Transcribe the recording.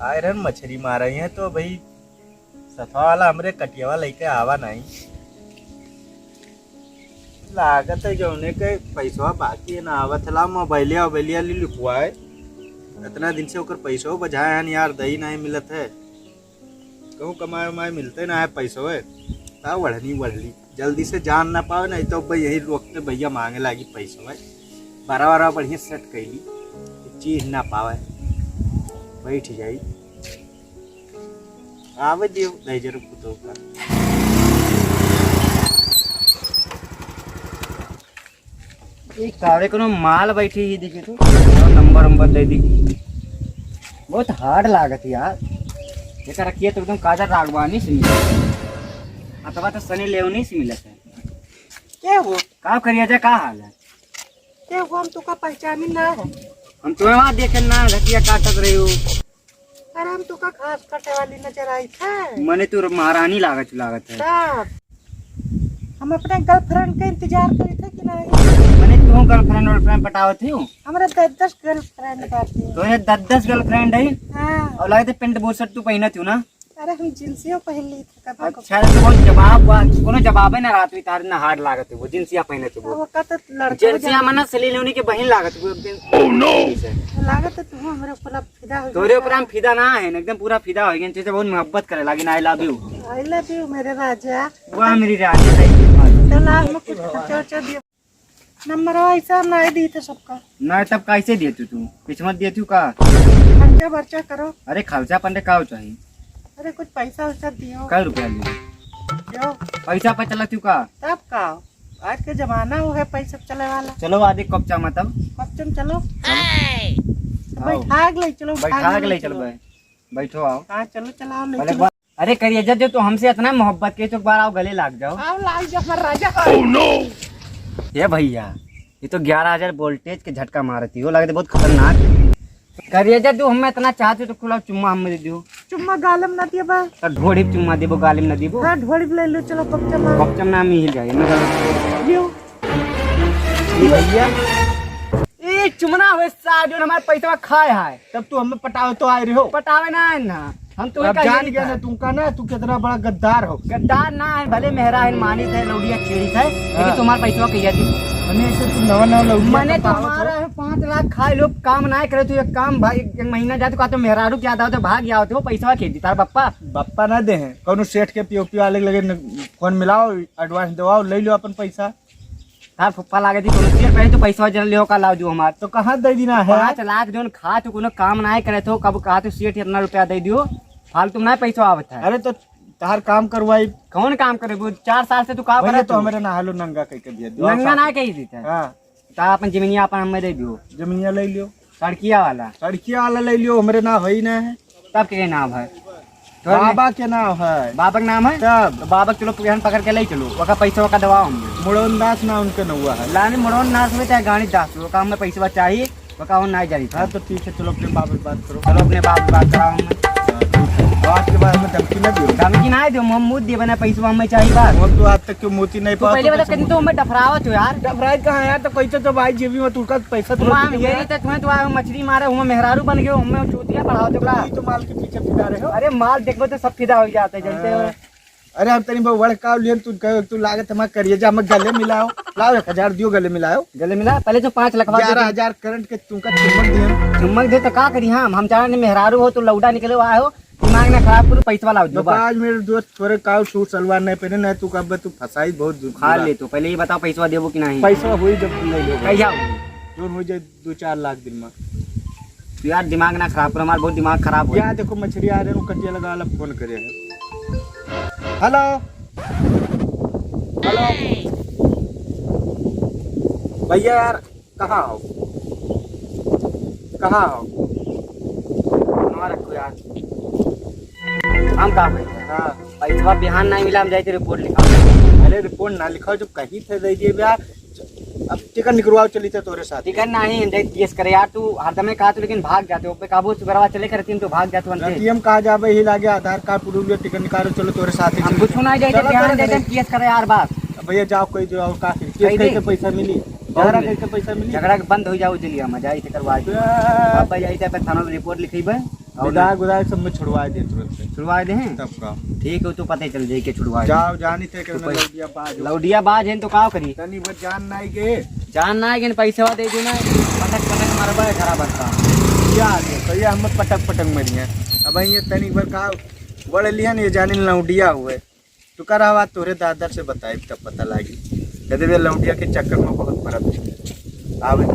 Iron मछली मार रही है तो भाई सफा वाला हमरे कटियावा लेके आवा नहीं लागत है जो उन्हें के पैसा बाकी है ना आवत ला मोबाइलिया ले लिखवा है इतना दिन से ओकर पैसो बजाए हैं यार दही नहीं मिलत है कहूँ कमाए उमाए मिलते ना है पैसो है ता बढ़ली जल्दी से जान ना पाओ नहीं तो भाई यही रोकते भैया मांगे लागी पैसो है बारह बढ़िया सेट कैली चीज ना पावे बैठ जाई आवे दियो दही जरूर कुतो का एक कावड़े को माल बैठी ही दिखे तो नंबर दे दी बहुत हार्ड लागत यार ये रखिए तो एकदम काजर रागवानी से मिला अथवा तो सनी लेवनी से मिला है क्या वो का करिया जाए का हाल है क्या वो हम तो का पहचान ही ना है हम तुम्हें वहाँ देखे ना घटिया काटक रही हो अरे हम तो का घास काटे वाली नजर आई थे मने तो महारानी लागत है साहब हम अपने गर्लफ्रेंड का इंतजार करे थे कि नहीं मने तू गर्लफ्रेंड पटावत थी हमारे 10 गर्लफ्रेंड बाकी तो ये 10 गर्लफ्रेंड है हाँ और लगते पेंट बोल तू पहनत हूँ ना अरे हम जिंसियों पहन ली थी कभी अच्छा तो बहुत जवाब कोनो जवाब है ना रात में तार ना हार्ड लागत है वो जिंसिया पहनत है वो का तो लड़का जिंसिया मना सली लेवनी के बहन लागत है ओह नो लागत है तू हमारे ऊपर फिदा हो तोरे ऊपर हम फिदा ना है एकदम पूरा फिदा हो गया जैसे बहुत मोहब्बत करे लगी I love you I love you मेरे राजा वो मेरी रानी है तो लाख में कुछ खर्चा दियो नंबर ऐसा नहीं दी थे सबका ना तब कैसे दिए तू किस्मत दिए तू का खर्चा बर्चा करो अरे खर्चा पंडे का चाहिए अरे कुछ पैसा वैसा दियो क्या रुपया लिए जो पैसा पे चला तू का तब का आज के जमाना वो है पैसा चले वाला चलो आधे कपचा मतलब कब चलो बैठा ले चलो बैठा के ले चलो बैठो आओ हाँ चलो चलाओ ले पहले अरे करिए जब जो तो हमसे इतना मोहब्बत के तो बार आओ गले लाग जाओ आओ लाग जा हमारा राजा ओह नो ये भैया ये तो 11,000 वोल्टेज के झटका मारती हो लगते बहुत खतरनाक करिए जब तू हमें इतना चाहते तो खुला चुम्मा हमें दे दियो चुम्मा गालम ना दिया बा तो ढोड़ी चुम्मा देबो गालिम न देबो हाँ ढोड़ी ले लो चलो कब चमा कपचम नाम हिल जाए दियो ये भैया ए चुमना हुए सा जो हमारे पैसा खाए है तब तू हमें पटावे तो आए रहे हो पटावे ना है ना हम तो अब जान गया ना तुमका ना तू कितना बड़ा गद्दार हो गद्दार ना है भले मेहरा है मानित है लौड़िया छेड़ी है लेकिन तुम्हारा पैसा कहिया थी मैंने ऐसे तू नवा लौड़ी मैंने तुम्हारा 5 लाख खाए लोग काम ना करे तो एक काम भाई एक महीना जाते का तो मेहरारू क्या दाओ तो भाग गया हो पैसा खेती तार बप्पा ना दे हैं कौन सेठ के पीओपी वाले लगे फोन मिलाओ एडवांस दवाओ ले लो अपन पैसा तार फुप्पा लागे थी कोनो शेर पहले तो पैसा जल लियो का लाओ जो हमार तो कहाँ दे देना है 5 लाख जोन खा तो कोनो काम ना करे तो कब कहा तो सेठ इतना रुपया दे दियो फालतू ना पैसा आवत है अरे तो तार काम करवाई कौन काम करे वो 4 साल से तू काम करे तो हमारे नहालो नंगा कह के दिया नंगा ना कही देता हाँ ता अपन जमीनिया अपन हमें दे दियो जमीनिया ले लियो सड़किया वाला सड़किया वाला ले लियो हमारे ना है ही ना है तब के नाम है बाबा के नाम है बाबा का नाम है तब तो बाबा चलो पुरान पकड़ के ले चलो वका पैसा का दवा हम मुड़ोन दास ना उनके नौआ है लाने मुड़ोन नास में चाहे गाड़ी दास वो काम में पैसा चाहिए वका ना जारी हाँ तो ठीक है चलो अपने बाप से बात करो चलो अपने बाप से बात कराओ हमें आज के बाद में धमकी न दियो धमकी ना दो हम मुँह दिए बना पैसा हमें चाहिए बात हम तो आज तक क्यों मोती नहीं तो पहले बता कितनी तो हमें डफरावत हो यार डफराज कहाँ यार तो कैसे तो भाई जेबी में तुरका पैसा तो तुम ये तो तुम्हें तो मछली मारे हमें मेहरारू बन गए हमें चूतियां पढ़ाओ तो माल के पीछे फिदा रहे हो अरे माल देखो तो सब फिदा हो जाते जैसे अरे हम तेरी बड़ का लियन तू लागत हमारे करिए जा हमें गले मिलाओ लाओ 1000 दियो गले मिलाओ गले मिला पहले तो 5 लाख 11,000 करंट के तुमका चुम्बक दिया चुम्बक दे तो का करी हम चाहे मेहरारू हो तो लौडा निकले आए हो दिमाग ना खराब करो पैसा वाला दो आज मेरे दोस्त थोड़े काव सूट सलवार नहीं पहने नहीं तू कब तू फसाई बहुत खा ले तो पहले ये बताओ पैसा देबो कि नहीं पैसा हुई जब ले लो कैसा जो हो जाए 2-4 लाख दिन में तो यार दिमाग ना खराब करो हमारा बहुत दिमाग खराब हो यहाँ देखो मछली आ रहे हैं कटिया लगा वाला फोन करे हेलो हेलो भैया यार कहाँ हो रखो यार हम काम हाँ पैसा बिहान नहीं मिला हम जाते रिपोर्ट लिखा अरे रिपोर्ट ना लिखाओ जब कहीं थे दे दिए यार अब टिकट निकलवाओ चली थे तोरे साथ टिकट नहीं केस करे यार तू हरदम में कहा तो लेकिन भाग जाते हो पे काबू सुगरवा चले करती तो भाग जाते हो एटीएम कहा जाबे ही लागे आधार कार्ड प्रूफ टिकट निकालो चलो तोरे साथ हम कुछ नहीं जाते ध्यान देते केस करे यार बात भैया जाओ कोई जो का कैसे पैसा मिली झगड़ा कैसे पैसा मिली झगड़ा बंद हो जाओ चलिए हम जाई करवा अब जाई पे थाना रिपोर्ट लिखेबे विदाई गुदाई सब में छुड़वा दे तुरंत से। छुड़वा दे हैं तब का ठीक है तो पता चल जाए के छुड़वा जाओ जानी थे कि तो ना लौटिया बाज लौडिया बाज हैं तो का करी तनी बस जान नहीं के जान ना है कि पैसा दे दो ना पटक पटक मारबा है खरा बनता क्या दे तो ये हम पटक पटक मरिए अब ये तनी बार का बड़ लिया नहीं जाने लौटिया हुए तू कर हवा तोरे दादा से बताई तब पता लगी कहते लौटिया के चक्कर में बहुत परत आवे